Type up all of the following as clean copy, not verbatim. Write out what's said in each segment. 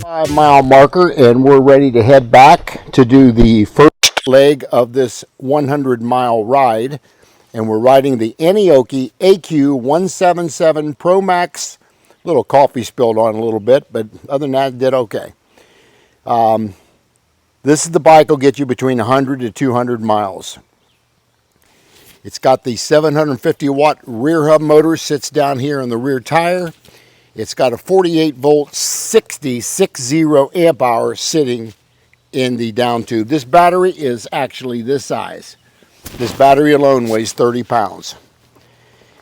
5-mile marker, and we're ready to head back to do the first leg of this 100-mile ride. And we're riding the Aniioki AQ177 Pro Max. A little coffee spilled on a little bit, but other than that, it did okay. This is the bike will get you between 100 to 200 miles. It's got the 750 watt rear hub motor, sits down here on the rear tire. It's got a 48 volt 60 amp hour sitting in the down tube. This battery is actually this size. This battery alone weighs 30 pounds.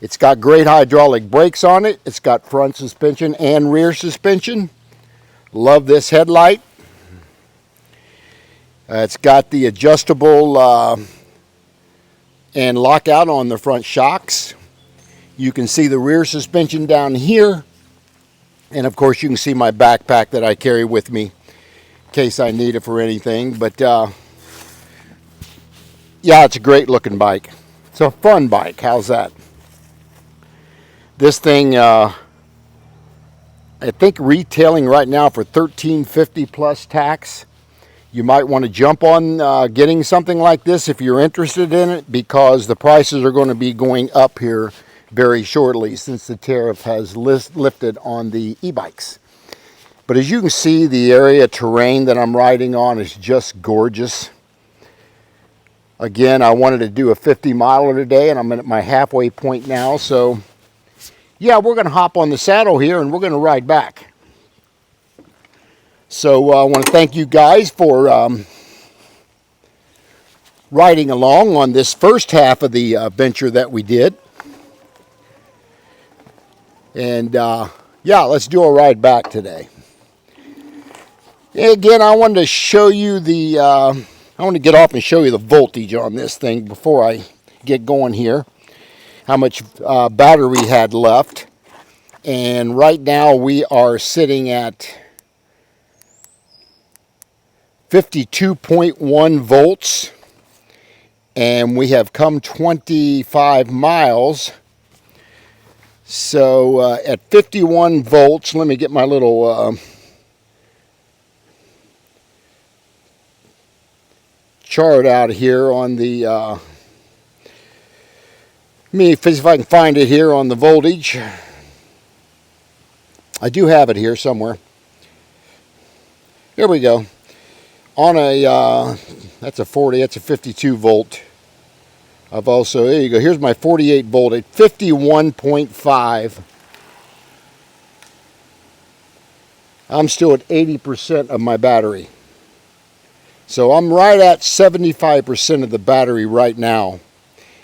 It's got great hydraulic brakes on it. It's got front suspension and rear suspension. Love this headlight. It's got the adjustable and lockout on the front shocks. You can see the rear suspension down here. And of course you can see my backpack that I carry with me in case I need it for anything. But yeah, it's a great looking bike. It's a fun bike. How's that? This thing, I think retailing right now for $13.50 plus tax. You might want to jump on getting something like this if you're interested in it, because the prices are going to be going up here very shortly since the tariff has lifted on the e-bikes. But as you can see, the area terrain that I'm riding on is just gorgeous. Again, I wanted to do a 50-miler today, and I'm at my halfway point now. So yeah, we're going to hop on the saddle here and we're going to ride back. So I want to thank you guys for riding along on this first half of the venture that we did. And yeah, let's do a ride back today. Again, I wanted to show you the, I want to get off and show you the voltage on this thing before I get going here. How much battery we had left. And right now we are sitting at 52.1 volts. And we have come 25 miles. So at 51 volts, let me get my little chart out here on the, let me see if I can find it here on the voltage. I do have it here somewhere. Here we go. On a, that's a 40, that's a 52 volt. I've also, there you go, here's my 48 volt at 51.5. I'm still at 80% of my battery. So I'm right at 75% of the battery right now.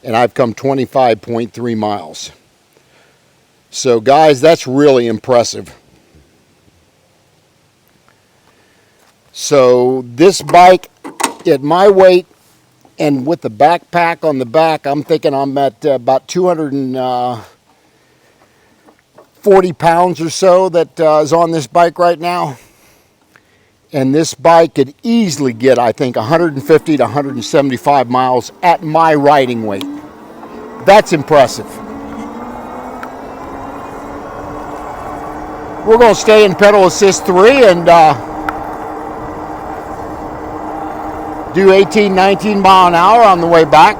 And I've come 25.3 miles. So guys, that's really impressive. So this bike, at my weight, and with the backpack on the back, I'm thinking I'm at about 240 pounds or so that is on this bike right now. And this bike could easily get, I think, 150 to 175 miles at my riding weight. That's impressive. We're going to stay in pedal assist 3 and do 18, 19 mile an hour on the way back.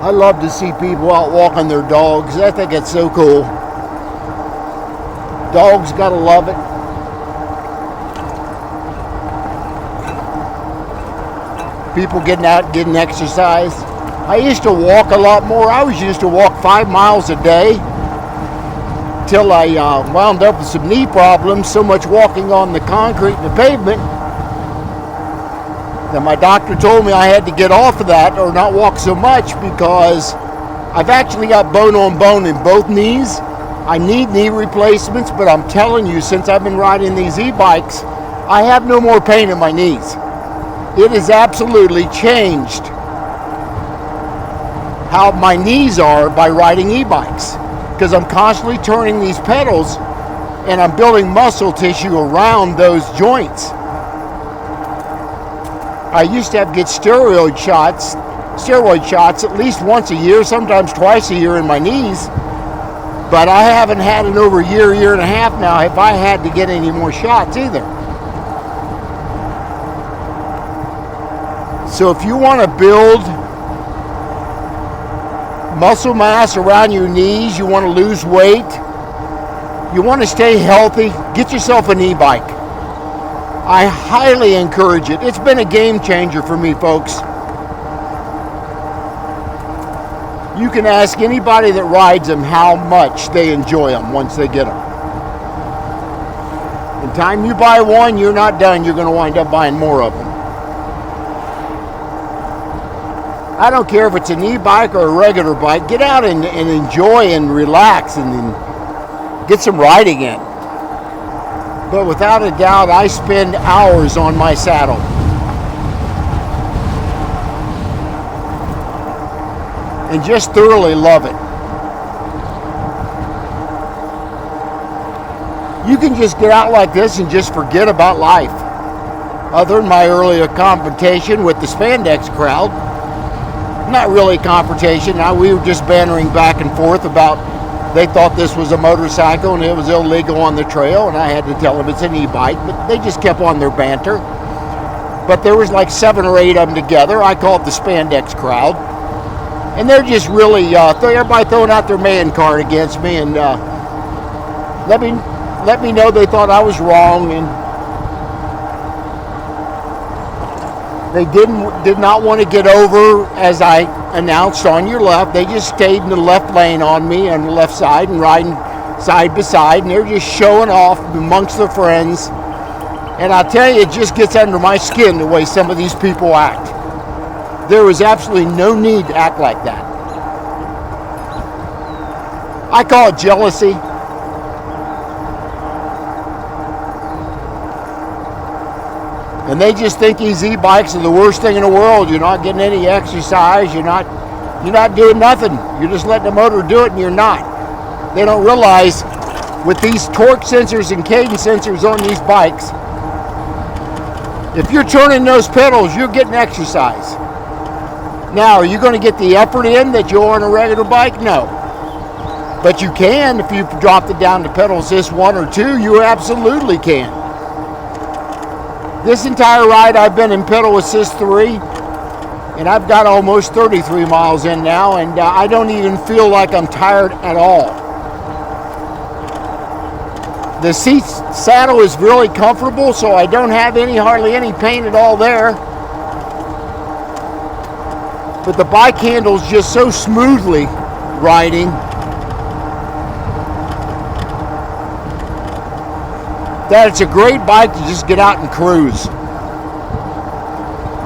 I love to see people out walking their dogs. I think it's so cool. Dogs gotta love it. People getting out, getting exercise. I used to walk a lot more. I was used to walk 5 miles a day till I wound up with some knee problems, so much walking on the concrete and the pavement that my doctor told me I had to get off of that or not walk so much, because I've actually got bone on bone in both knees. I need knee replacements, but I'm telling you, since I've been riding these e-bikes, I have no more pain in my knees. It has absolutely changed how my knees are by riding e-bikes, because I'm constantly turning these pedals and I'm building muscle tissue around those joints. I used to have to get steroid shots at least once a year, sometimes twice a year in my knees, but I haven't had it over a year and a half now if I had to get any more shots either. So if you want to build muscle mass around your knees, you want to lose weight, you want to stay healthy, get yourself an e-bike. I highly encourage it. It's been a game changer for me, folks. You can ask anybody that rides them how much they enjoy them once they get them. The time you buy one, you're not done. You're going to wind up buying more of them. I don't care if it's an e-bike or a regular bike. Get out and enjoy and relax and get some riding in. But without a doubt, I spend hours on my saddle. And just thoroughly love it. You can just get out like this and just forget about life. Other than my earlier confrontation with the spandex crowd. Not really confrontation. We were just bantering back and forth about, they thought this was a motorcycle and it was illegal on the trail, and I had to tell them it's an e-bike, but they just kept on their banter. But there was like 7 or 8 of them together. I call it the spandex crowd. And they're just really, everybody throwing out their man card against me, and let me know they thought I was wrong, and they did not want to get over as I announced on your left. They just stayed in the left lane on me on the left side and riding side by side, and they're just showing off amongst their friends. And I tell you, it just gets under my skin the way some of these people act. There was absolutely no need to act like that. I call it jealousy. And they just think these e-bikes are the worst thing in the world. You're not getting any exercise. You're not doing nothing. You're just letting the motor do it, and you're not. They don't realize with these torque sensors and cadence sensors on these bikes, if you're turning those pedals, you're getting exercise. Now, are you going to get the effort in that you're on a regular bike? No. But you can if you dropped it down to pedal assist 1 or 2. You absolutely can. This entire ride I've been in pedal assist 3, and I've got almost 33 miles in now, and I don't even feel like I'm tired at all. The saddle is really comfortable, so I don't have hardly any pain at all there. But the bike handles just so smoothly riding that it's a great bike to just get out and cruise.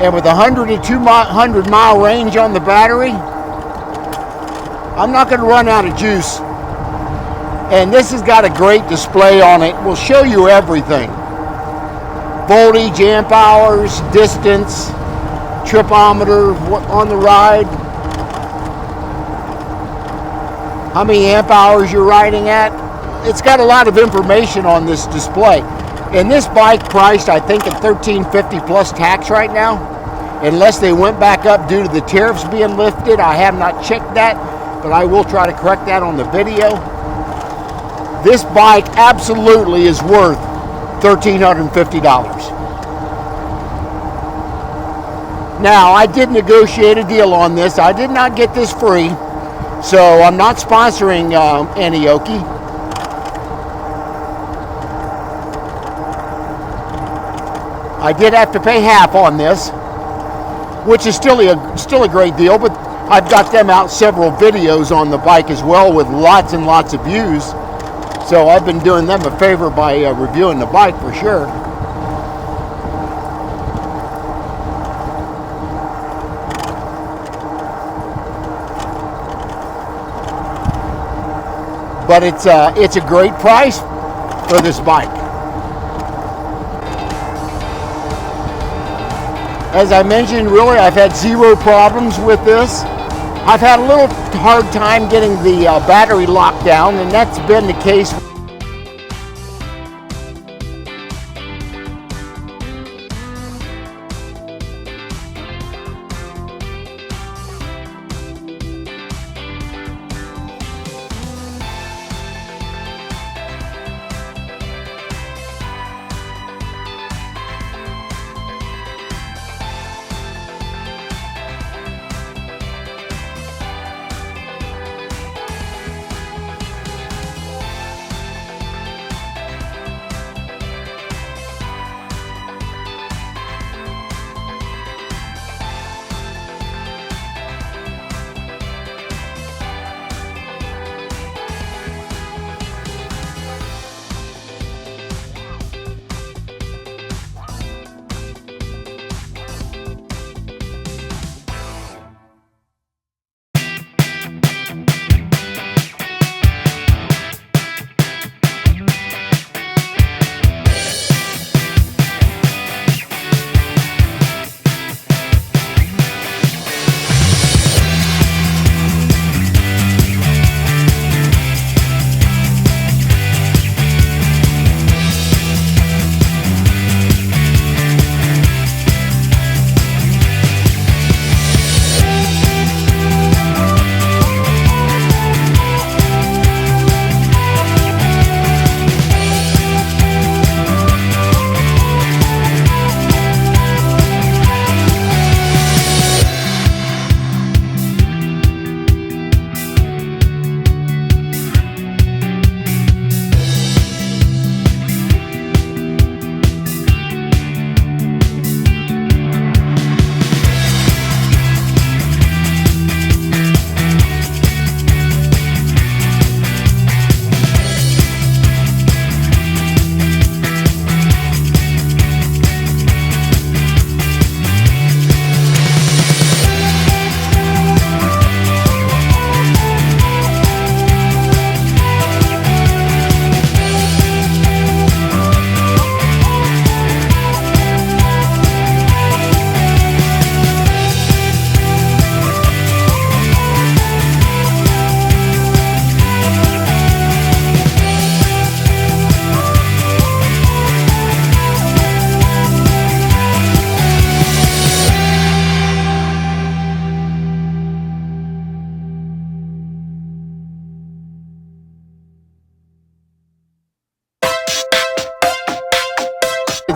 And with 100 to 200 mile range on the battery, I'm not going to run out of juice. And this has got a great display on it. We'll show you everything. Voltage, amp hours, distance, tripometer on the ride, how many amp hours you're riding at. It's got a lot of information on this display. And this bike priced, I think, at $13.50 plus tax right now, unless they went back up due to the tariffs being lifted. I have not checked that, but I will try to correct that on the video. This bike absolutely is worth $1,350. Now, I did negotiate a deal on this. I did not get this free, so I'm not sponsoring Aniioki. I did have to pay half on this, which is still a great deal, but I've got them out several videos on the bike as well with lots and lots of views. So I've been doing them a favor by reviewing the bike for sure. But it's a great price for this bike. As I mentioned, really, I've had zero problems with this. I've had a little hard time getting the battery locked down, and that's been the case.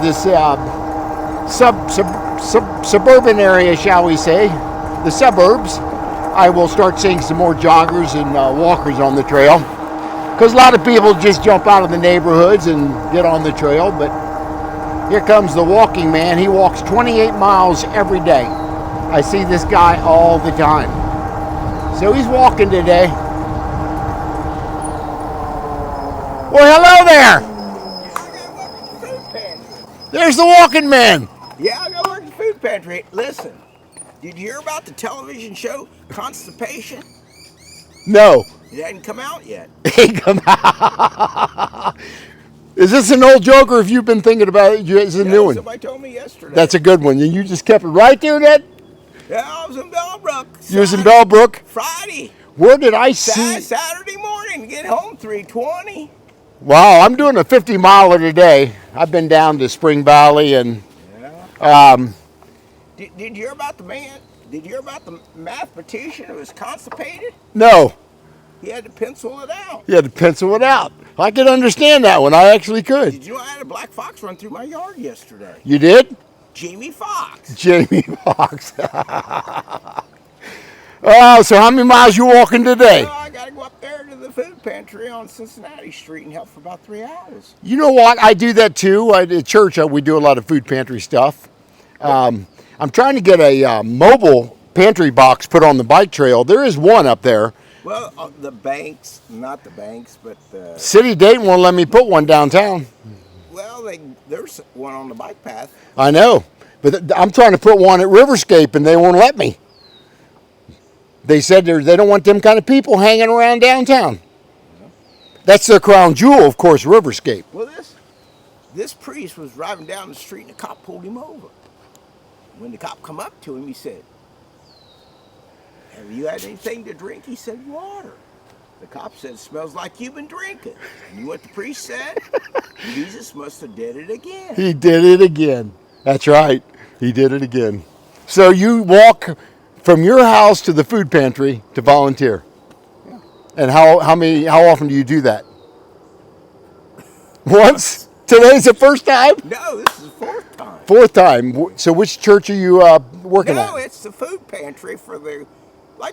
This suburban area, shall we say, the suburbs, I will start seeing some more joggers and walkers on the trail, because a lot of people just jump out of the neighborhoods and get on the trail. But here comes the walking man. He walks 28 miles every day. I see this guy all the time, so he's walking today. Well, hello there. There's the walking man. Yeah, I gotta work the food pantry. Listen, did you hear about the television show Constipation? No. It hadn't come out yet. It ain't come out. Is this an old joke, or have you been thinking about it? Is it a new one? Somebody told me yesterday. That's a good one. And you just kept it right there, Ned? Yeah, I was in Bellbrook. You was in Bellbrook? Friday. Where did I see? Saturday morning. Get home 3:20. Wow, I'm doing a 50-miler today. I've been down to Spring Valley and. Yeah. Did you hear about the man? Did you hear about the mathematician who was constipated? No. He had to pencil it out. You had to pencil it out. I could understand that one. I actually could. Did you know I had a black fox run through my yard yesterday? You did? Jamie Foxx. Jamie Foxx. Oh, so how many miles you walking today? Well, I got to go up there to the food pantry on Cincinnati Street and help for about 3 hours. You know what? I do that too. At church, we do a lot of food pantry stuff. I'm trying to get a mobile pantry box put on the bike trail. There is one up there. Well, the banks, not the banks, but the... City Dayton won't let me put one downtown. Well, there's one on the bike path. I know, but I'm trying to put one at Riverscape, and they won't let me. They said they don't want them kind of people hanging around downtown. That's their crown jewel, of course, Riverscape. Well, this priest was driving down the street, and the cop pulled him over. When the cop come up to him, he said, "Have you had anything to drink?" He said, "Water." The cop said, "Smells like you've been drinking." And you know what the priest said? Jesus must have did it again. He did it again. That's right. He did it again. So you walk from your house to the food pantry to volunteer. Yeah. And how often do you do that? Once? Today's the first time? No, this is the fourth time. Fourth time. So which church are you working at? No, it's the food pantry for the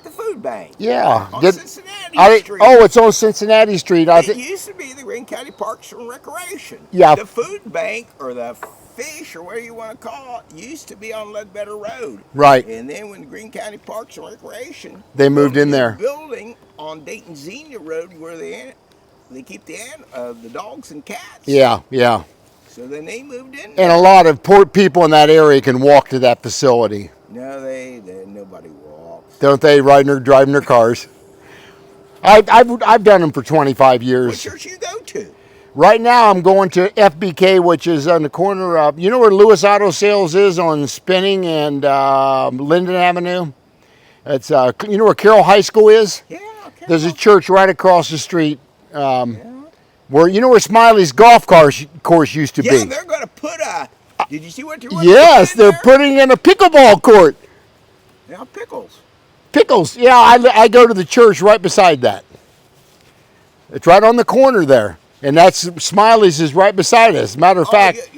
food bank. Yeah. On Cincinnati Street. Oh, it's on Cincinnati Street. It used to be the Greene County Parks and Recreation. Yeah. The food bank, or the fish, or whatever you want to call it, used to be on Ledbetter Road. Right. And then when the Greene County Parks and Recreation, they moved in there. Building on Dayton Xenia Road where they keep the dogs and cats. Yeah, yeah. So then they moved in And there. a lot of poor people in that area can walk to that facility. No, nobody walks. Don't they? Driving their cars. I've done them for 25 years. What church you go to? Right now I'm going to FBK, which is on the corner of, you know where Lewis Auto Sales is on Spinning and Linden Avenue? It's you know where Carroll High School is? Yeah, okay. There's a church right across the street. Where you know where Smiley's golf course used to be? Yeah, they're going to put a. Did you see what you're? Yes, they're putting in a pickleball court. Yeah, pickles. Pickles. Yeah, I go to the church right beside that. It's right on the corner there, and that's Smiley's is right beside us. Matter of fact,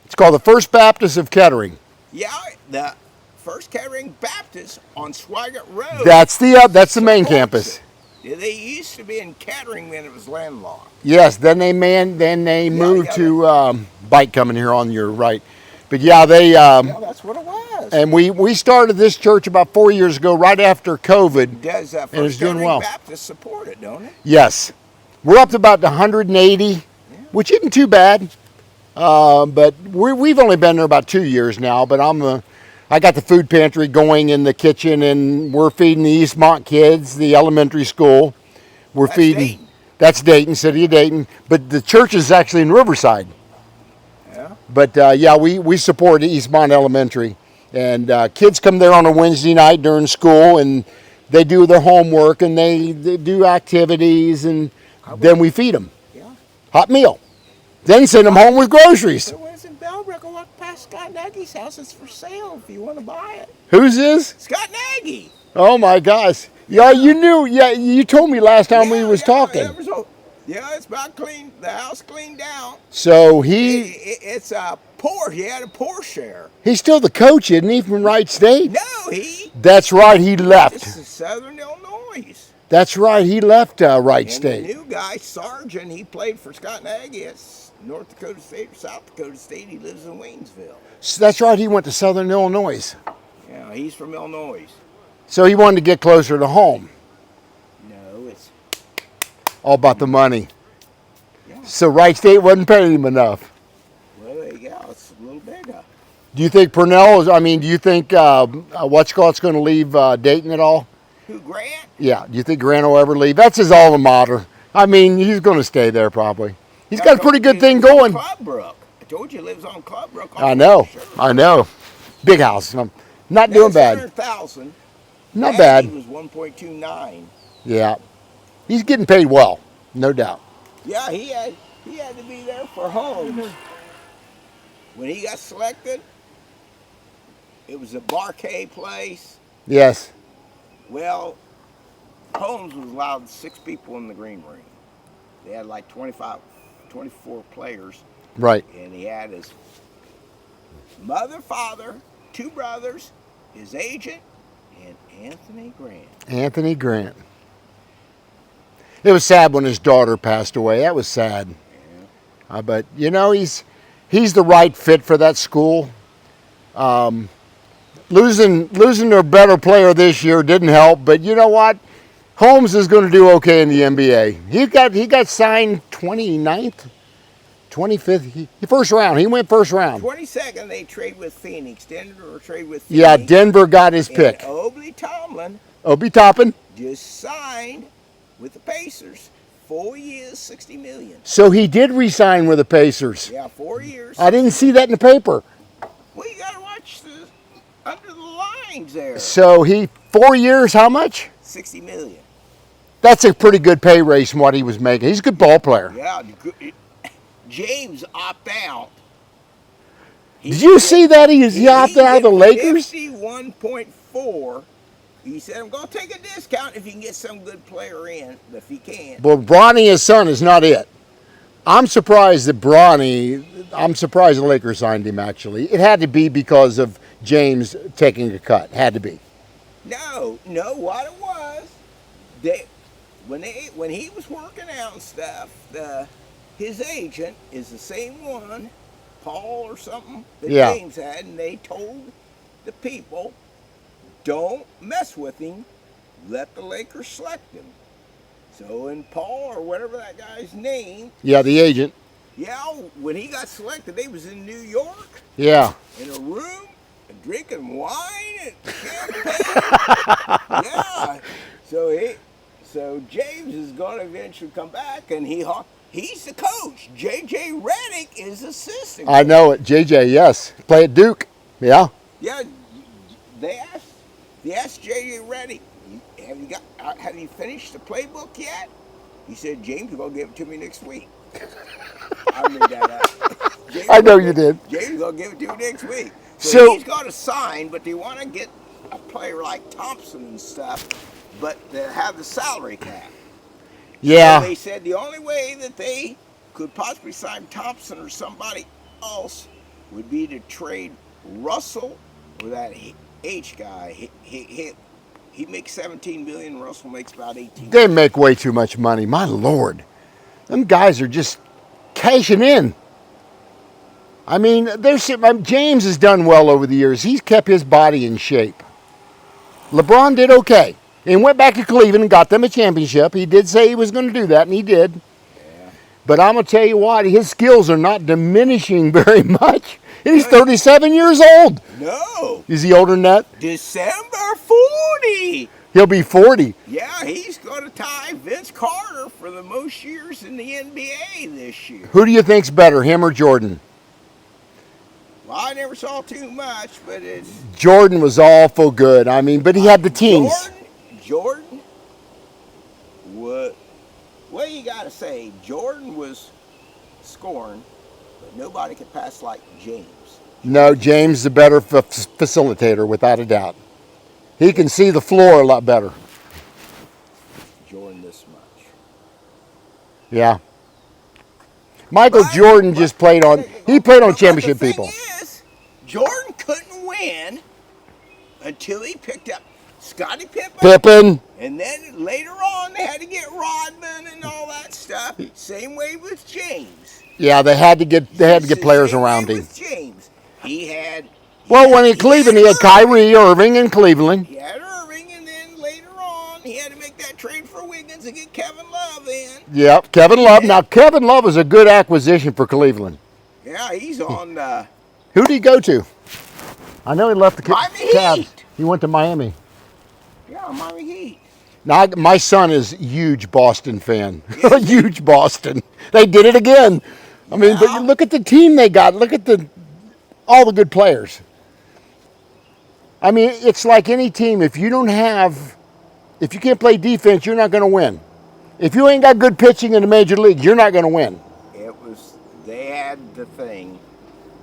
it's called the First Baptist of Kettering. Yeah, the First Kettering Baptist on Swigert Road. That's the main campus. They used to be in Kettering when it was landlocked. Yes, then they moved to Bike coming here on your right. But yeah, yeah, that's what it was. And we started this church about 4 years ago, right after COVID. Does First and it's doing Kettering well. Baptist support it, don't it? Yes, we're up to about 180, which isn't too bad. But we've only been there about 2 years now. But I got the food pantry going in the kitchen, and we're feeding the Eastmont kids, the elementary school. That's Dayton. That's Dayton, city of Dayton. But the church is actually in Riverside. Yeah. But yeah, we support Eastmont Elementary, and kids come there on a Wednesday night during school, and they do their homework, and they do activities, and then we feed them. Yeah. Hot meal. Then send them home with groceries. There was in Bellbrook. Walk past Scott Nagy's house. It's for sale if you want to buy it. Whose is? Scott Nagy. Oh my gosh. Yeah, you knew. Yeah, you told me last time we was talking. It's about clean. The house cleaned out. So it's a Porsche. He had a Porsche share. He's still the coach, isn't he, from Wright State? No, That's right. He left. This is Southern Illinois. That's right. He left Wright State. The new guy, Sargent, he played for Scott Nagy at North Dakota State or South Dakota State. He lives in Waynesville. So that's right. He went to Southern Illinois. Yeah, he's from Illinois. So he wanted to get closer to home. No, it's all about the money. Yeah. So Wright State wasn't paying him enough. Well, there you go. It's a little bigger. Do you think do you think Whatchcott's going to leave Dayton at all? Who, Grant? Yeah. Do you think Grant will ever leave? That's his alma mater. I mean, he's going to stay there probably. He's got a pretty good thing going. Clubbrook. I told you he lives on Clubbrook. I know. Big house. Not doing bad. 100,000. Not bad. He was 1.29. Yeah. He's getting paid well, no doubt. Yeah, he had to be there for Holmes. When he got selected, it was a Barquet place. Yes. Well, Holmes was allowed 6 people in the green room. They had like 24 players. Right. And he had his mother, father, 2 brothers, his agent, and Anthony Grant. Anthony Grant. It was sad when his daughter passed away. That was sad. Yeah. But you know, he's the right fit for that school. Losing their better player this year didn't help. But you know what? Holmes is going to do okay in the NBA. He got signed 29th, 25th, first round. He went first round. 22nd, they trade with Phoenix. Denver trade with Phoenix. Yeah, Denver got his pick. And Obi Toppin just signed with the Pacers. 4 years, $60 million. So he did re-sign with the Pacers. Yeah, 4 years. I didn't see that in the paper. Well, you got to watch the under the lines there. So 4 years, how much? $60 million. That's a pretty good pay raise from what he was making. He's a good ball player. Yeah, James opted out. Did you see that he opted out of the Lakers? 51.4. He said, I'm going to take a discount if you can get some good player in, if he can. Well, Bronny, his son, is not it. I'm surprised the Lakers signed him, actually. It had to be because of James taking a cut. Had to be. No, what it was, when he was working out and stuff, his agent is the same one, Paul or something, that James had, and they told the people, don't mess with him, let the Lakers select him. So, and Paul, or whatever that guy's name. Yeah, the agent. Yeah, when he got selected, they was in New York. Yeah. In a room, and drinking wine and champagne. Yeah. So James is going to eventually come back, and he's the coach. J.J. Redick is assistant coach. I know it. J.J., yes. Play at Duke. Yeah. Yeah. They asked J.J. Redick, have you finished the playbook yet? He said, James is going to give it to me next week. I made that up. I know you did. James is going to give it to me next week. So he's got to sign, but they want to get a player like Thompson and stuff, but they have the salary cap. Yeah. So they said the only way that they could possibly sign Thompson or somebody else would be to trade Russell or that H guy. He makes $17 million. Russell makes about $18 million. They make way too much money. My Lord. Them guys are just cashing in. I mean, James has done well over the years. He's kept his body in shape. LeBron did okay. And went back to Cleveland and got them a championship. He did say he was going to do that, and he did. Yeah. But I'm going to tell you what, his skills are not diminishing very much. And he's 37 years old. No. Is he older than that? December 40. He'll be 40. Yeah, he's going to tie Vince Carter for the most years in the NBA this year. Who do you think's better, him or Jordan? Well, I never saw too much, but it's... Jordan was awful good. I mean, but he had the teams. Jordan what you got to say, Jordan was scoring, but nobody could pass like James. No, James is the better facilitator, without a doubt. He can see the floor a lot better. Jordan this much. Yeah. Michael Jordan just played on championship people. The thing is, Jordan couldn't win until he picked up Scottie Pippen. And then later on, they had to get Rodman and all that stuff. Same way with James. Yeah, they had to get players around him. With James, when in Cleveland, he had Kyrie Irving in Cleveland. He had Irving, and then later on, he had to make that trade for Wiggins and get Kevin Love in. Yep, Kevin Love. Now, Kevin Love is a good acquisition for Cleveland. Yeah, he's on. Who did he go to? I know he left the Cavs. Heat. He went to Miami. Yeah, Miami Heat. Now, my son is a huge Boston fan. Huge Boston. They did it again. I mean, but you look at the team they got. Look at all the good players. I mean, it's like any team. If you can't play defense, you're not going to win. If you ain't got good pitching in the major leagues, you're not going to win. They had the thing.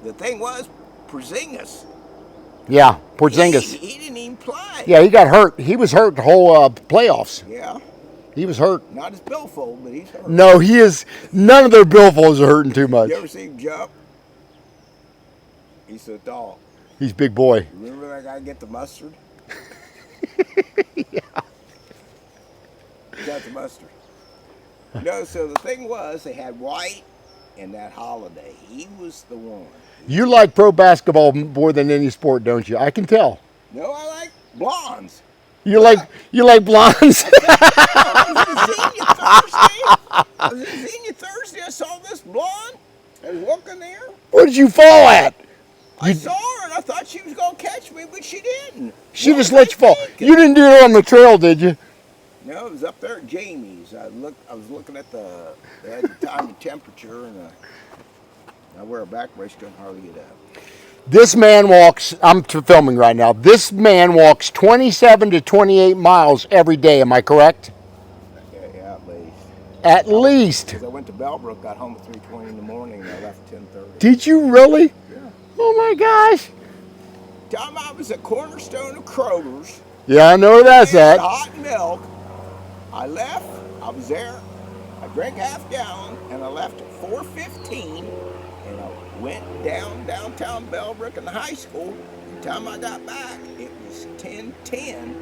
The thing was Porzingis. Yeah, Porzingis. He didn't even play. Yeah, he got hurt. He was hurt the whole playoffs. Yeah. He was hurt. Not his billfold, but he's hurt. No, he is. None of their billfolds are hurting too much. You ever see him jump? He's so tall. He's a big boy. Remember that guy get the mustard? Yeah. He got the mustard. No, so the thing was, they had White and that Holiday. He was the one. You like pro basketball more than any sport, don't you? I can tell. No, I like blondes. You like blondes? I was in Xenia Thursday. I saw this blonde. I was walking there. Where did you fall at? I saw her and I thought she was going to catch me, but she didn't. She What just was let I you fall. thinking? You didn't do it on the trail, did you? No, it was up there at Jamie's. I was looking at they had the time and temperature, and I wear a back brace, couldn't hardly get up. This man walks, I'm filming right now, this man walks 27 to 28 miles every day, am I correct? Yeah, at least. At least. Because I went to Bellbrook, got home at 3:20 in the morning, and I left at 10:30. Did you really? Yeah. Oh my gosh. Time I was at Cornerstone of Kroger's. Yeah, I know where that's at. Hot milk. I left. I was there. I drank half gallon, and I left at 4:15, and I went downtown Bellbrook in the high school. By the time I got back, it was 10:10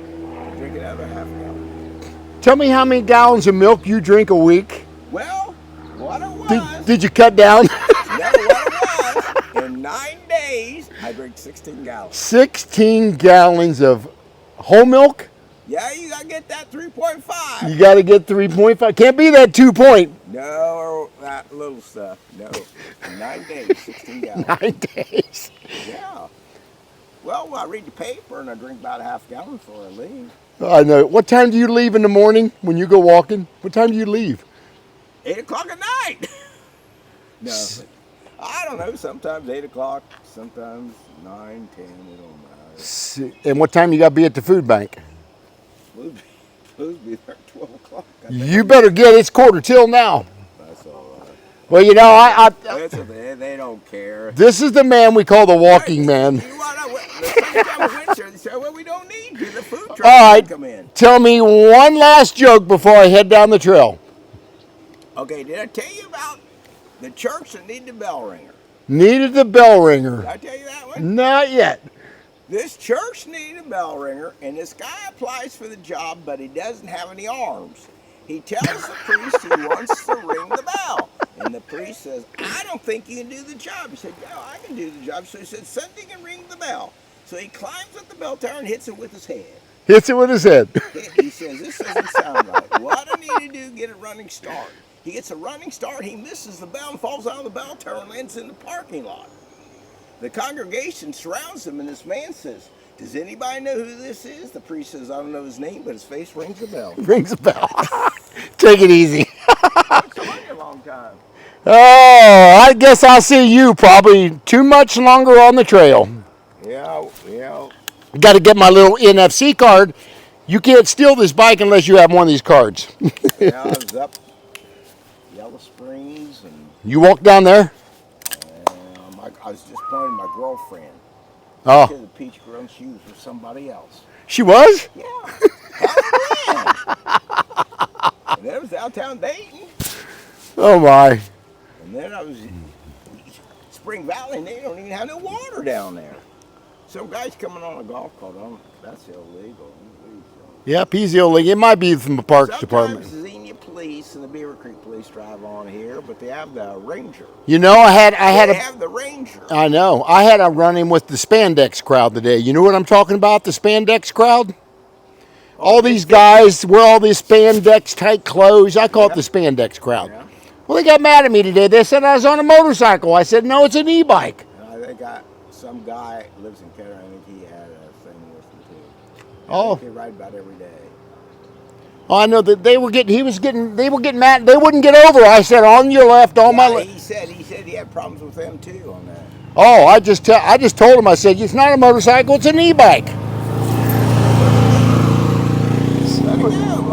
to drink another half gallon. Tell me how many gallons of milk you drink a week. Well, what it was. Did you cut down? No, what it was. In 9 days, I drank 16 gallons. 16 gallons of whole milk? Yeah, you gotta get that 3.5. You got to get 3.5. Can't be that 2 point. No, or that little stuff. No. In 9 days, 16 gallons. 9 days. Yeah. Well, I read the paper and I drink about a half gallon before I leave. I know. What time do you leave in the morning when you go walking? What time do you leave? 8 o'clock at night. No. I don't know. Sometimes 8 o'clock, sometimes 9, 10. It don't matter. And what time you got to be at the food bank? We'll be there at 12 o'clock. You better get it. It's 4:45 now. That's all right. Well, you know, They don't care. this is the man we call the walking man. You know what? The second time I went there, they said, well, we don't need you. The food truck All right. come in. Tell me one last joke before I head down the trail. Okay, did I tell you about the church that needed the bell ringer? Needed the bell ringer. Did I tell you that one? Not yet. This church needed a bell ringer, and this guy applies for the job, but he doesn't have any arms. He tells the priest he wants to ring the bell. And the priest says, I don't think you can do the job. He said, yeah, I can do the job. So he said, somebody can ring the bell. So he climbs up the bell tower and hits it with his head. Hits it with his head. He says, this doesn't sound right. What I need to do to get a running start. He gets a running start, he misses the bell and falls out of the bell tower and lands in the parking lot. The congregation surrounds him, and this man says, does anybody know who this is? The priest says, I don't know his name, but his face rings a bell. Rings a bell. Take it easy. It's a long time. Oh, I guess I'll see you probably too much longer on the trail. Yeah. Got to get my little NFC card. You can't steal this bike unless you have one of these cards. Yeah, I was up Yellow Springs, and You walk down there? I was just pointing my girlfriend. Oh, The peach grown shoes for somebody else. she was? Yeah. Halloween. And then it was downtown Dayton. Oh my. And then I was Spring Valley, and they don't even have no water down there. Some guy's coming on a golf cart. That's illegal. Yep, he's illegal. It might be from the Parks Department. Sometimes the Xenia Police and the Beaver Creek Police drive on here, but they have the Ranger. You know, I had They a. have the Ranger. I know. I had a run-in with the spandex crowd today. You know what I'm talking about? The spandex crowd. All these guys wear all these spandex tight clothes. I call it the spandex crowd. Yeah. Well, they got mad at me today. They said I was on a motorcycle. I said, no, it's an e-bike. They got some guy lives in Kettering. I think he had a thing with him too. Oh. They ride about every day. Oh, I know that they were getting mad. They wouldn't get over. I said, on your left, on my left. He said he had problems with them too on that. Oh, I just told him. I said, it's not a motorcycle, it's an e-bike.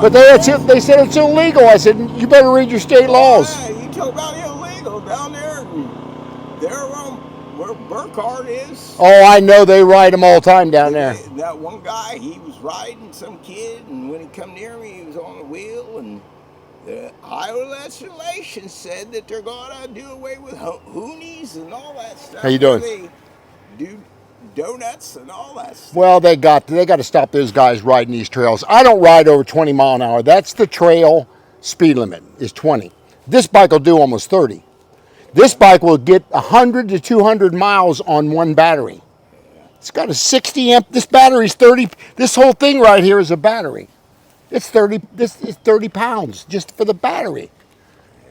But they said it's illegal. I said, you better read your state laws. Yeah, you talk about illegal down there. They're where Burke cart is? Oh, I know they ride them all the time down there. That one guy, he was riding some kid, and when he come near me, he was on the wheel, and the Iowa legislation said that they're gonna do away with hoonies and all that stuff. How you doing? They do donuts and all that stuff. Well, they got to stop those guys riding these trails. I don't ride over 20 mile an hour. That's the trail speed limit is 20. This bike will do almost 30. This bike will get 100 to 200 miles on one battery. It's got a 60 amp. This battery's 30. This whole thing right here is a battery. It's 30. This is 30 pounds just for the battery.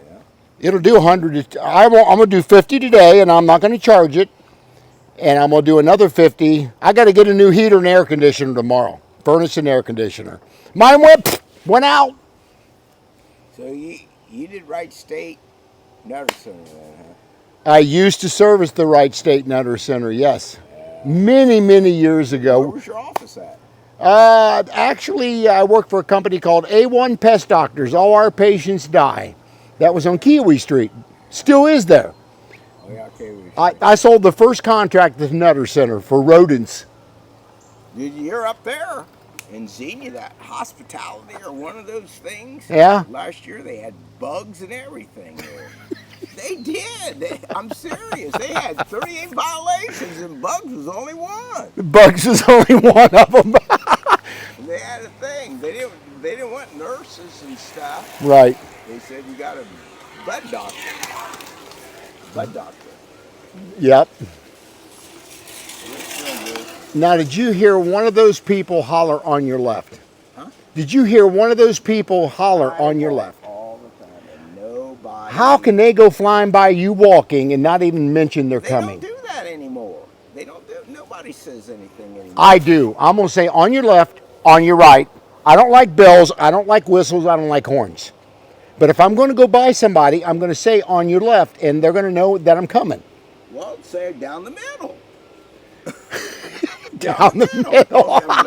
Yeah. It'll do 100. I'm gonna do 50 today, and I'm not gonna charge it. And I'm gonna do another 50. I got to get a new heater and air conditioner tomorrow. Furnace and air conditioner. Mine went out. So you did Wright State Nutter Center then, huh? I used to service the Wright State Nutter Center. Yes, many years ago. Where was your office at? Actually, I worked for a company called A1 Pest Doctors. All our patients die. That was on Kiwi Street. Still is there. Oh yeah, Kiwi Street. I sold the first contract at the Nutter Center for rodents. You're up there in Xenia, that hospitality or one of those things. Yeah. Last year they had bugs and everything there. They did. I'm serious. They had 38 violations and bugs was only one. Bugs is only one of them. They had a thing. They didn't want nurses and stuff. Right. They said you got a bud doctor. Bud doctor. Yep. It's real good. Now, did you hear one of those people holler on your left? Huh? Did you hear one of those people holler on your left? All the time, and nobody. How can they go flying by you walking and not even mention they're coming? They don't do that anymore. They don't do. Nobody says anything anymore. I do. I'm going to say on your left, on your right. I don't like bells. I don't like whistles. I don't like horns. But if I'm going to go by somebody, I'm going to say on your left, and they're going to know that I'm coming. Well, say down the middle. Down the middle. Down the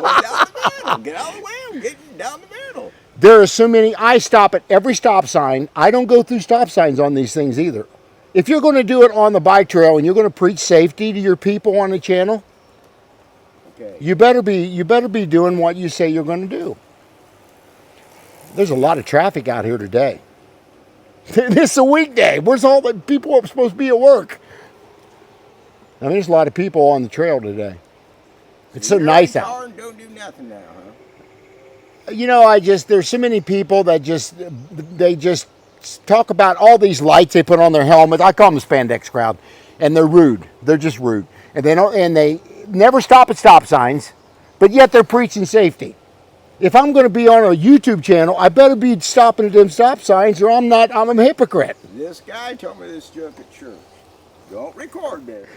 middle. Get out of the way. I'm getting down the middle. There are so many. I stop at every stop sign. I don't go through stop signs on these things either. If you're going to do it on the bike trail and you're going to preach safety to your people on the channel, okay, you better be doing what you say you're going to do. There's a lot of traffic out here today. This is a weekday. Where's all the people who are supposed to be at work? I mean, there's a lot of people on the trail today. It's so nice out. And don't do nothing now, huh? You know, there's so many people that they just talk about all these lights they put on their helmets. I call them the spandex crowd, and they're rude. They're just rude, and they never stop at stop signs, but yet they're preaching safety. If I'm going to be on a YouTube channel, I better be stopping at them stop signs, or I'm a hypocrite. This guy told me this joke at church. Don't record this.